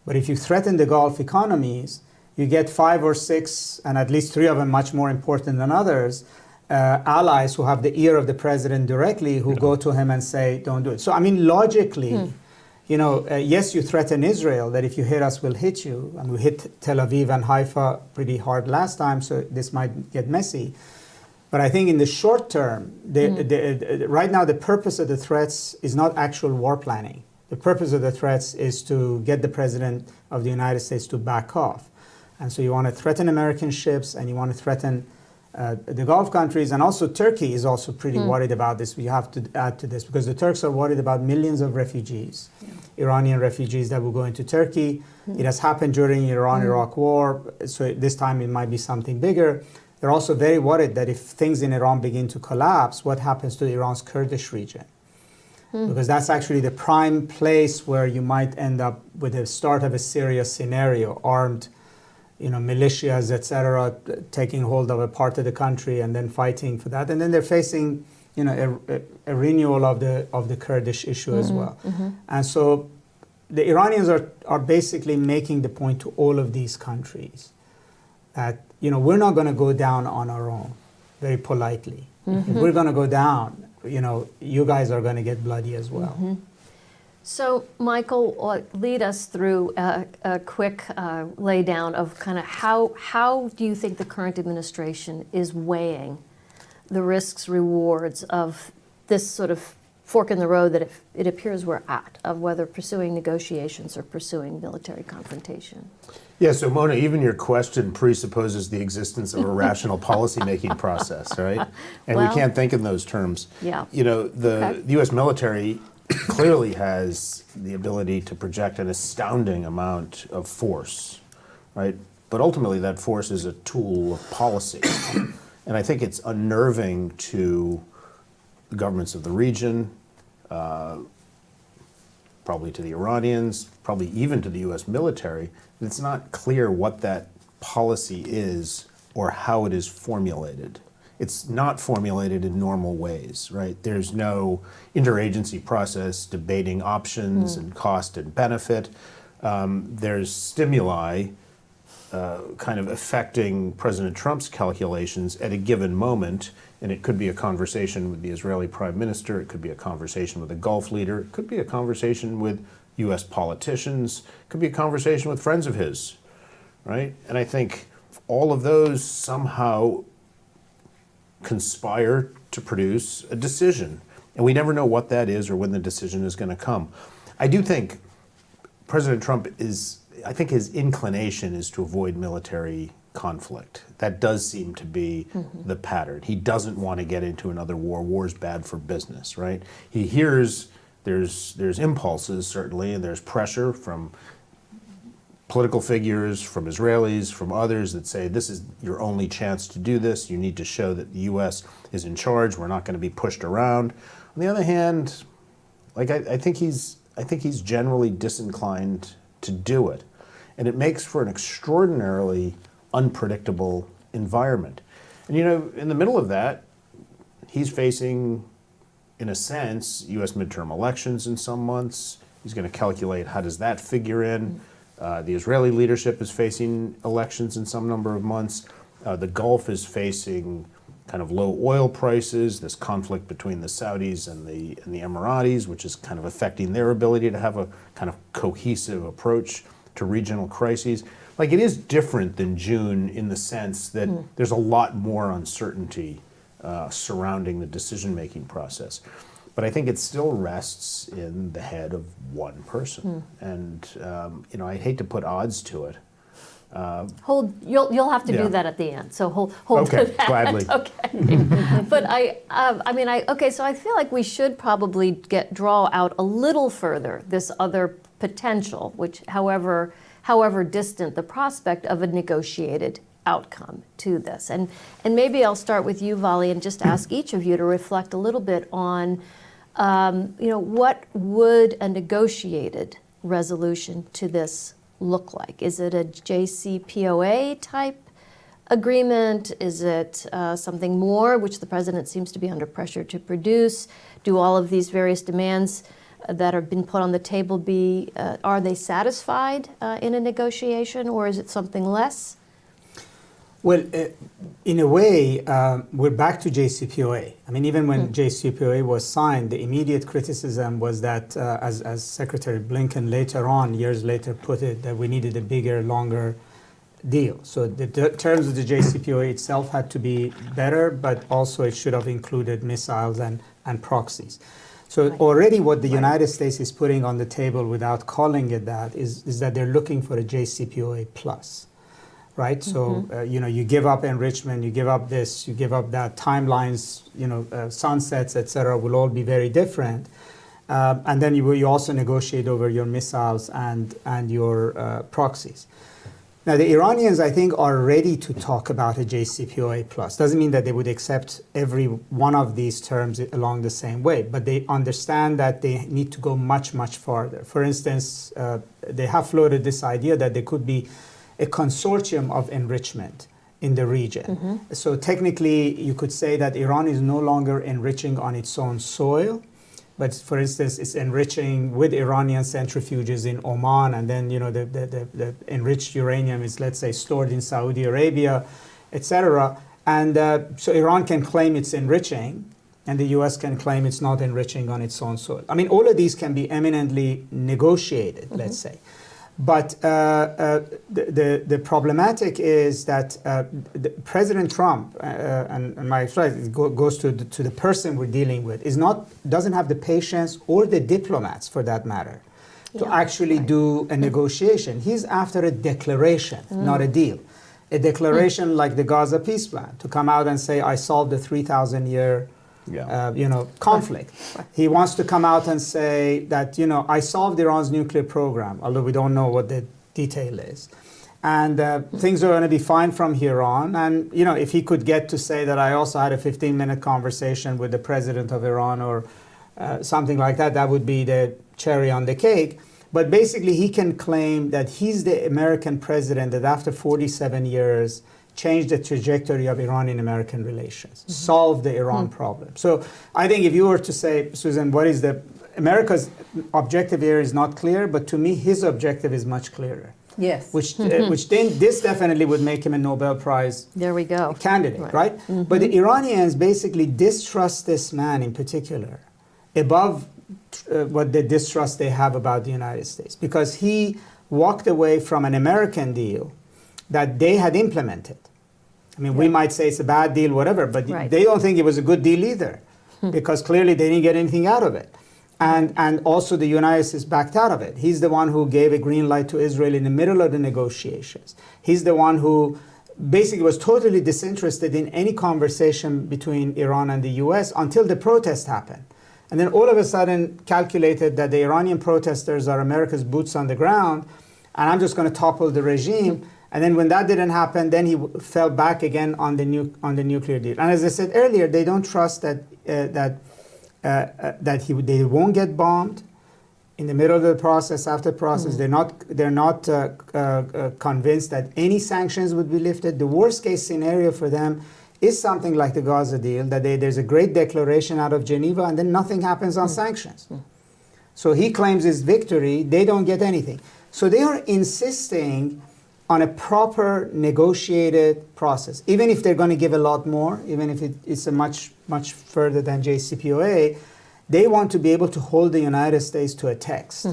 But if you threaten the Gulf economies, you get 5 or 6, and at least 3 of them much more important than others, allies who have the ear of the president directly who go to him and say, don't do it. So, I mean, logically, yes, you threaten Israel that if you hit us, we'll hit you. And we hit Tel Aviv and Haifa pretty hard last time, so this might get messy. But I think in the short term, right now the purpose of the threats is not actual war planning. The purpose of the threats is to get the president of the United States to back off. And so you want to threaten American ships and you want to threaten the Gulf countries. And also Turkey is also pretty worried about this. We have to add to this because the Turks are worried about millions of refugees, Iranian refugees that will go into Turkey. It has happened during the Iran-Iraq war. So this time it might be something bigger. They're also very worried that if things in Iran begin to collapse, what happens to Iran's Kurdish region? Because that's actually the prime place where you might end up with the start of a serious scenario, armed, militias, etc., taking hold of a part of the country and then fighting for that. And then they're facing, a renewal of the Kurdish issue as well. And so the Iranians are basically making the point to all of these countries that we're not going to go down on our own, very politely. If we're going to go down, you guys are going to get bloody as well. So, Michael, lead us through a quick laydown of kind of how do you think the current administration is weighing the risks, rewards of this sort of fork in the road that it appears we're at, of whether pursuing negotiations or pursuing military confrontation? Yeah, so Mona, even your question presupposes the existence of a rational policymaking process, right? And we can't think in those terms. Yeah. The U.S. military clearly has the ability to project an astounding amount of force, right? But ultimately that force is a tool of policy. And I think it's unnerving to the governments of the region, probably to the Iranians, probably even to the U.S. military. It's not clear what that policy is or how it is formulated. it's not formulated in normal ways, right? There's no interagency process debating options and cost and benefit. There's stimuli kind of affecting President Trump's calculations at a given moment, and it could be a conversation with the Israeli prime minister, it could be a conversation with a Gulf leader, it could be a conversation with U.S. politicians, it could be a conversation with friends of his, right? And I think all of those somehow conspire to produce a decision, and we never know what that is or when the decision is going to come. I do think President Trump I think his inclination is to avoid military conflict. That does seem to be the pattern. He doesn't want to get into another war. War's bad for business, right? He hears there's impulses, certainly, and there's pressure from political figures, from Israelis, from others that say this is your only chance to do this. You need to show that the U.S. is in charge. We're not going to be pushed around. On the other hand, like I think he's generally disinclined to do it. And it makes for an extraordinarily unpredictable environment. And in the middle of that, he's facing, in a sense, U.S. midterm elections in some months. He's going to calculate how does that figure in. The Israeli leadership is facing elections in some number of months. The Gulf is facing kind of low oil prices, this conflict between the Saudis and the Emiratis, which is kind of affecting their ability to have a kind of cohesive approach to regional crises. Like, it is different than June in the sense that there's a lot more uncertainty surrounding the decision-making process. But I think it still rests in the head of one person. And, I hate to put odds to it. You'll have to Yeah. do that at the end. So hold Okay, to that. gladly. Okay. But so I feel like we should probably draw out a little further this other potential, which however distant, the prospect of a negotiated outcome to this. And maybe I'll start with you, Vali, and just ask each of you to reflect a little bit on what would a negotiated resolution to this look like? Is it a JCPOA type agreement? Is it something more, which the president seems to be under pressure to produce? Do all of these various demands that have been put on the table are they satisfied in a negotiation, or is it something less? Well, in a way, we're back to JCPOA. I mean, even when JCPOA was signed, the immediate criticism was that, as Secretary Blinken later on, years later, put it, that we needed a bigger, longer deal. So the terms of the JCPOA itself had to be better, but also it should have included missiles and proxies. So already what the United States is putting on the table without calling it that is that they're looking for a JCPOA plus. Right, so you give up enrichment, you give up this, you give up that. Timelines, sunsets, etc., will all be very different. And then you also negotiate over your missiles and your proxies. Now, the Iranians, I think, are ready to talk about a JCPOA plus. Doesn't mean that they would accept every one of these terms along the same way, but they understand that they need to go much, much farther. For instance, they have floated this idea that there could be a consortium of enrichment in the region. So technically, you could say that Iran is no longer enriching on its own soil, but for instance, it's enriching with Iranian centrifuges in Oman, and then the enriched uranium is, let's say, stored in Saudi Arabia, etc. And so Iran can claim it's enriching, and the U.S. can claim it's not enriching on its own soil. I mean, all of these can be eminently negotiated, let's say. But the problematic is that President Trump, and my advice goes to the person we're dealing with, doesn't have the patience, or the diplomats for that matter, to actually do a negotiation. He's after a declaration, not a deal. A declaration like the Gaza peace plan, to come out and say, I solved the 3,000-year conflict. He wants to come out and say that, I solved Iran's nuclear program, although we don't know what the detail is. And things are going to be fine from here on. And, if he could get to say that I also had a 15-minute conversation with the president of Iran or something like that, that would be the cherry on the cake. But basically, he can claim that he's the American president that after 47 years change the trajectory of Iranian-American relations, solve the Iran problem. So I think if you were to say, Susan, what is America's objective here is not clear, but to me, his objective is much clearer. Yes. Which then this definitely would make him a Nobel Prize There we go. candidate, right? But the Iranians basically distrust this man in particular above what the distrust they have about the United States, because he walked away from an American deal that they had implemented. I mean, we might say it's a bad deal, whatever, but they don't think it was a good deal either, because clearly they didn't get anything out of it. And also the United States backed out of it. He's the one who gave a green light to Israel in the middle of the negotiations. He's the one who basically was totally disinterested in any conversation between Iran and the US until the protest happened. And then all of a sudden calculated that the Iranian protesters are America's boots on the ground, and I'm just going to topple the regime. And then when that didn't happen, then he fell back again on the nuclear deal. And as I said earlier, they don't trust that they won't get bombed in the middle of the process, after the process. They're not convinced that any sanctions would be lifted. The worst case scenario for them is something like the Gaza deal, that there's a great declaration out of Geneva and then nothing happens on sanctions. So he claims his victory, they don't get anything. So they are insisting on a proper negotiated process. Even if they're going to give a lot more, even if it's a much further than JCPOA, they want to be able to hold the United States to a text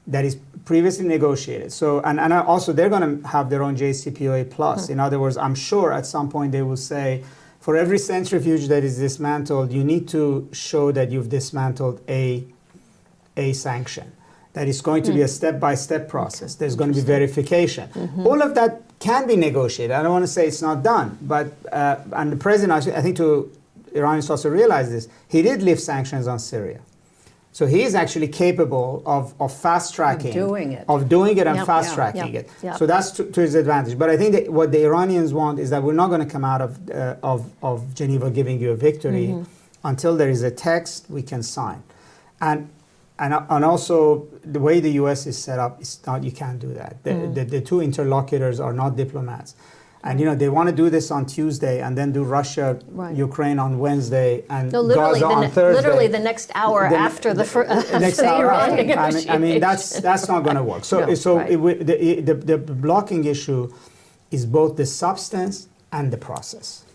that is previously negotiated. So, and also they're going to have their own JCPOA plus. In other words, I'm sure at some point they will say, for every centrifuge that is dismantled, you need to show that you've dismantled a sanction. That is going to be a step-by-step process. There's going to be verification. All of that can be negotiated. I don't want to say it's not done, but and the president, I think, to Iranians also realize this. He did lift sanctions on Syria, so he is actually capable of fast-tracking, of doing it and fast-tracking it. So that's to his advantage. But I think that what the Iranians want is that we're not going to come out of Geneva giving you a victory until there is a text we can sign, and also the way the U.S. is set up, is not, you can't do that. The two interlocutors are not diplomats. And they want to do this on Tuesday and then do Russia, Ukraine on Wednesday and Gaza on Thursday. Literally the next hour after the Iran negotiations. I mean, that's not going to work. The blocking issue is both the substance and the process.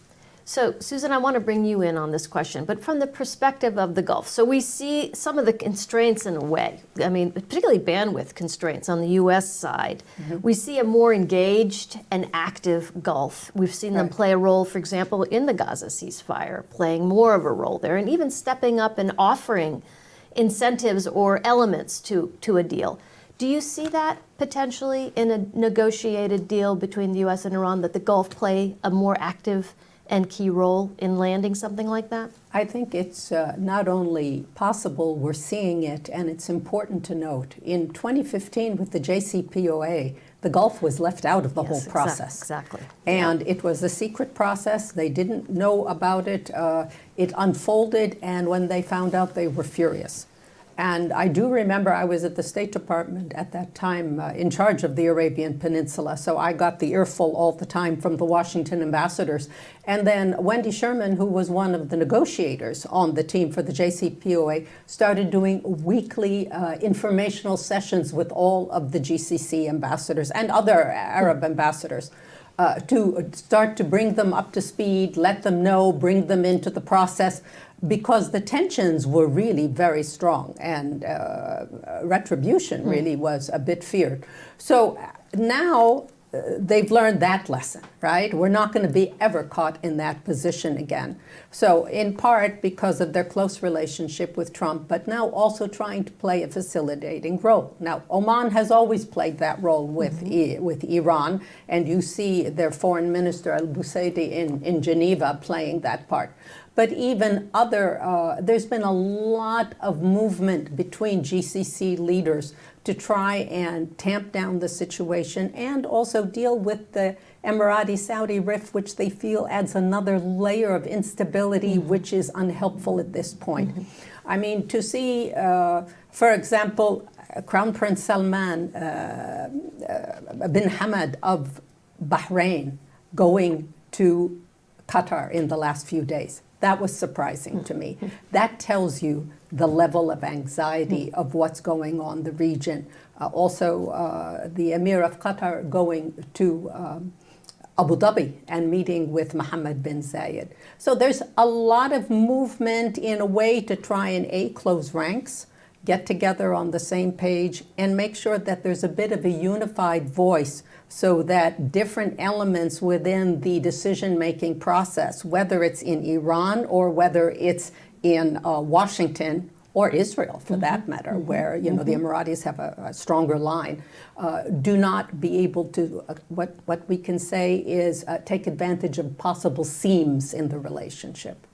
So, Susan, I want to bring you in on this question, but from the perspective of the Gulf. So we see some of the constraints in a way, I mean, particularly bandwidth constraints on the U.S. side. We see a more engaged and active Gulf. We've seen them play a role, for example, in the Gaza ceasefire, playing more of a role there, and even stepping up and offering incentives or elements to a deal. Do you see that potentially in a negotiated deal between the U.S. and Iran, that the Gulf play a more active and key role in landing something like that? I think it's not only possible, we're seeing it, and it's important to note. In 2015 with the JCPOA, the Gulf was left out of the whole process. Exactly. And it was a secret process. They didn't know about it. It unfolded, and when they found out, they were furious. And I do remember I was at the State Department at that time in charge of the Arabian Peninsula, so I got the earful all the time from the Washington ambassadors. And then Wendy Sherman, who was one of the negotiators on the team for the JCPOA, started doing weekly informational sessions with all of the GCC ambassadors and other Arab ambassadors. To start to bring them up to speed, let them know, bring them into the process, because the tensions were really very strong and retribution really was a bit feared. So now they've learned that lesson, right? We're not going to be ever caught in that position again. So in part because of their close relationship with Trump, but now also trying to play a facilitating role. Now, Oman has always played that role with Iran, and you see their foreign minister, al-Busaidi, in Geneva playing that part. But even there's been a lot of movement between GCC leaders to try and tamp down the situation and also deal with the Emirati-Saudi rift, which they feel adds another layer of instability, which is unhelpful at this point. I mean, to see, for example, Crown Prince Salman bin Hamad of Bahrain going to Qatar in the last few days. That was surprising to me. That tells you the level of anxiety of what's going on in the region. Also, the Emir of Qatar going to Abu Dhabi and meeting with Mohammed bin Zayed. So there's a lot of movement in a way to try and close ranks, get together on the same page, and make sure that there's a bit of a unified voice so that different elements within the decision-making process, whether it's in Iran or whether it's in Washington or Israel, for that matter, where the Emiratis have a stronger line, do not be able to, what we can say is take advantage of possible seams in the relationship.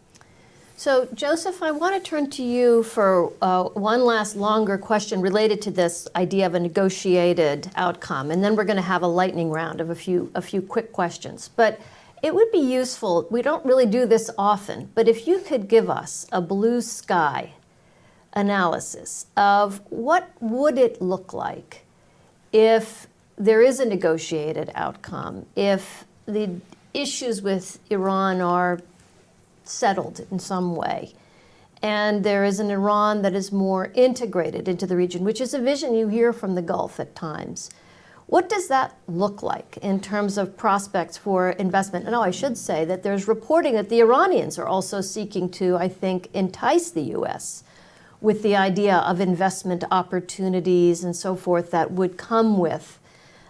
So, Joseph, I want to turn to you for one last longer question related to this idea of a negotiated outcome, and then we're going to have a lightning round of a few quick questions. But it would be useful, we don't really do this often, but if you could give us a blue sky analysis of what would it look like if there is a negotiated outcome, if the issues with Iran are settled in some way, and there is an Iran that is more integrated into the region, which is a vision you hear from the Gulf at times. What does that look like in terms of prospects for investment? And I should say that there's reporting that the Iranians are also seeking to, I think, entice the U.S. with the idea of investment opportunities and so forth that would come with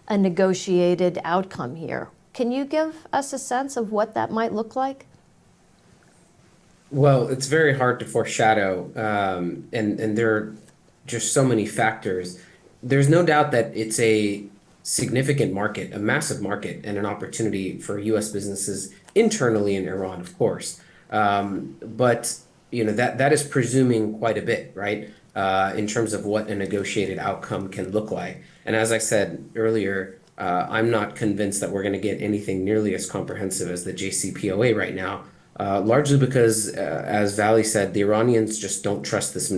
a negotiated outcome here. Can you give us a sense of what that might look like? Well, it's very hard to foreshadow, and there are just so many factors. There's no doubt that it's a significant market, a massive market, and an opportunity for U.S. businesses internally in Iran, of course. But that is presuming quite a bit, right? In terms of what a negotiated outcome can look like. And as I said earlier, I'm not convinced that we're going to get anything nearly as comprehensive as the JCPOA right now. Largely because, as Vali said, the Iranians just don't trust this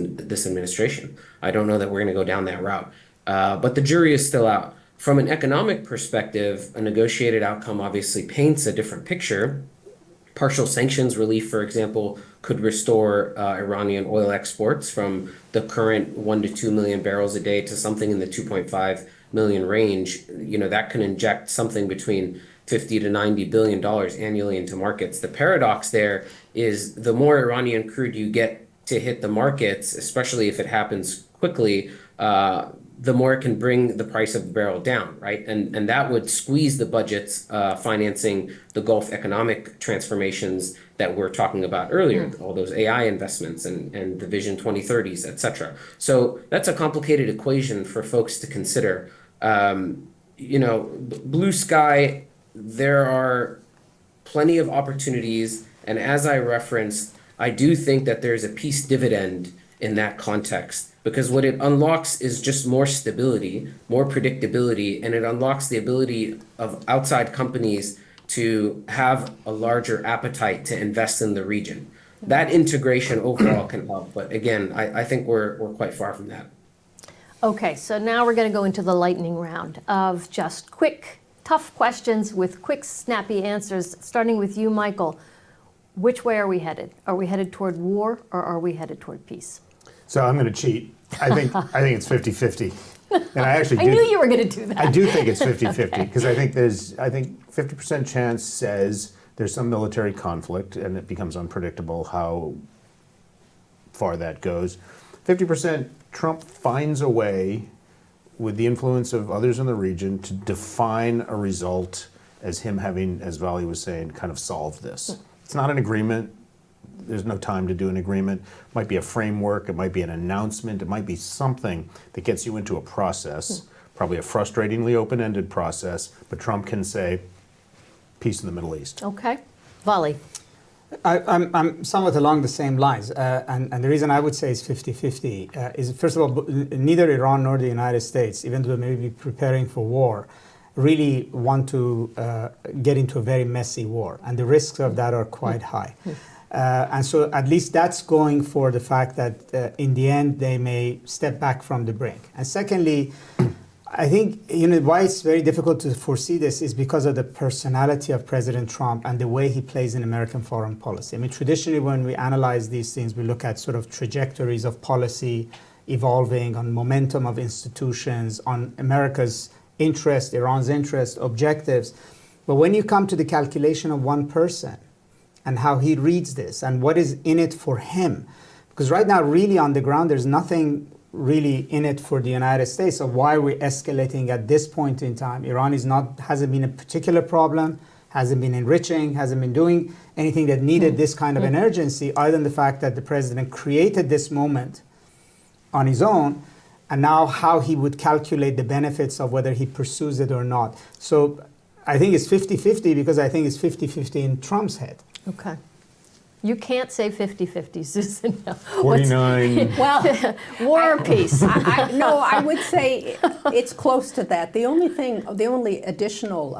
administration. I don't know that we're going to go down that route. But the jury is still out. From an economic perspective, a negotiated outcome obviously paints a different picture. Partial sanctions relief, for example, could restore Iranian oil exports from the current 1 to 2 million barrels a day to something in the 2.5 million range. That can inject something between $50 to $90 billion annually into markets. The paradox there is the more Iranian crude you get to hit the markets, especially if it happens quickly, the more it can bring the price of the barrel down, right? And that would squeeze the budgets financing the Gulf economic transformations that we're talking about earlier, all those AI investments and the Vision 2030s, et cetera. So that's a complicated equation for folks to consider. Blue sky, there are plenty of opportunities, and as I referenced, I do think that there's a peace dividend in that context, because what it unlocks is just more stability, more predictability, and it unlocks the ability of outside companies to have a larger appetite to invest in the region. That integration overall can help, but again, I think we're quite far from that. Okay, so now we're going to go into the lightning round of just quick, tough questions with quick, snappy answers, starting with you, Michael. Which way are we headed? Are we headed toward war or are we headed toward peace? So I'm going to cheat. I think it's 50-50. And I actually I knew you were going to do that. I do think it's 50-50 because I think 50% chance says there's some military conflict and it becomes unpredictable how far that goes. 50% Trump finds a way with the influence of others in the region to define a result as him having, as Vali was saying, kind of solved this. It's not an agreement. There's no time to do an agreement. It might be a framework. It might be an announcement. It might be something that gets you into a process, probably a frustratingly open-ended process, but Trump can say, peace in the Middle East. Okay. Vali. I'm somewhat along the same lines. And the reason I would say it's 50-50 is, first of all, neither Iran nor the United States, even though they may be preparing for war, really want to get into a very messy war. And the risks of that are quite high. And so at least that's going for the fact that in the end they may step back from the brink. And secondly, I think why it's very difficult to foresee this is because of the personality of President Trump and the way he plays in American foreign policy. I mean, traditionally, when we analyze these things, we look at sort of trajectories of policy evolving, on momentum of institutions, on America's interest, Iran's interest, objectives. But when you come to the calculation of one person and how he reads this and what is in it for him, because right now, really on the ground, there's nothing really in it for the United States. So why are we escalating at this point in time? Iran hasn't been a particular problem, hasn't been enriching, hasn't been doing anything that needed this kind of an urgency, other than the fact that the president created this moment on his own, and now how he would calculate the benefits of whether he pursues it or not. So I think it's 50-50 because I think it's 50-50 in Trump's head. Okay. You can't say 50-50, Susan. No. 49. Well, War or peace? No, I would say it's close to that. The only additional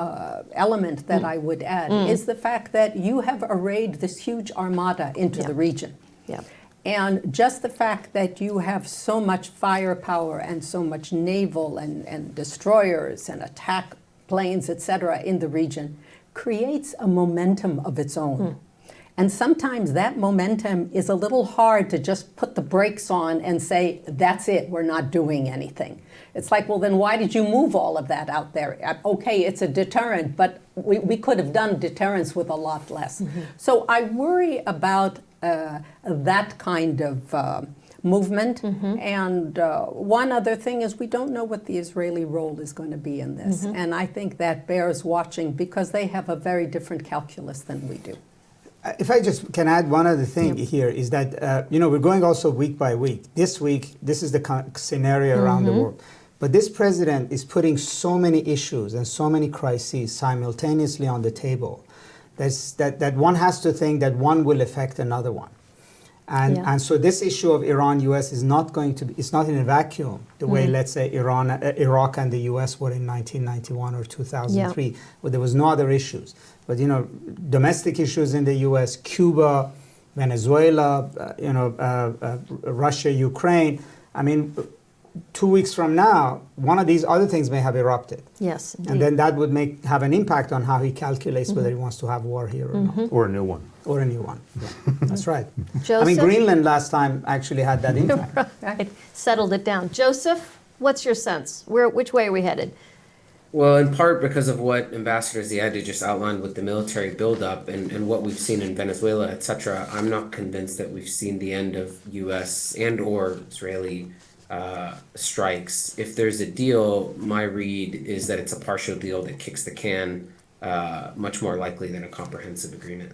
element that I would add is the fact that you have arrayed this huge armada into the region. Yeah. And just the fact that you have so much firepower and so much naval and destroyers and attack planes, et cetera, in the region creates a momentum of its own. And sometimes that momentum is a little hard to just put the brakes on and say, that's it, we're not doing anything. It's like, well, then why did you move all of that out there? Okay, it's a deterrent, but we could have done deterrence with a lot less. So I worry about that kind of movement. And one other thing is we don't know what the Israeli role is going to be in this. And I think that bears watching because they have a very different calculus than we do. If I just can add one other thing here is that, we're going also week by week. This week, this is the scenario around the world. But this president is putting so many issues and so many crises simultaneously on the table that one has to think that one will affect another one. And so this issue of Iran-US is not going to be, it's not in a vacuum the way, let's say, Iraq and the US were in 1991 or 2003, where there was no other issues. But, domestic issues in the US, Cuba, Venezuela, Russia, Ukraine. I mean, 2 weeks from now, one of these other things may have erupted. Yes, indeed. And then that would have an impact on how he calculates whether he wants to have war here or not. Or a new one. Or a new one. Yeah. That's right. Joseph? I mean, Greenland last time actually had that impact. Right. Settled it down. Joseph, what's your sense? Which way are we headed? Well, in part because of what Ambassador Ziadeh just outlined with the military buildup and what we've seen in Venezuela, etc., I'm not convinced that we've seen the end of U.S. and or Israeli strikes. If there's a deal, my read is that it's a partial deal that kicks the can, much more likely than a comprehensive agreement.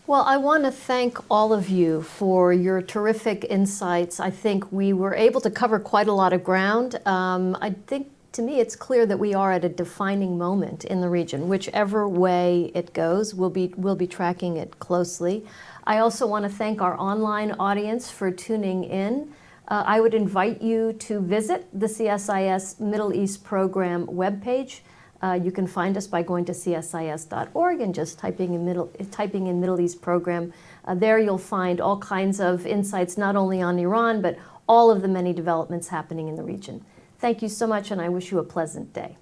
Well, I want to thank all of you for your terrific insights. I think we were able to cover quite a lot of ground. I think, to me, it's clear that we are at a defining moment in the region. Whichever way it goes, we'll be tracking it closely. I also want to thank our online audience for tuning in. I would invite you to visit the CSIS Middle East Program webpage. You can find us by going to csis.org and just typing in Middle East Program. There you'll find all kinds of insights, not only on Iran, but all of the many developments happening in the region. Thank you so much, and I wish you a pleasant day.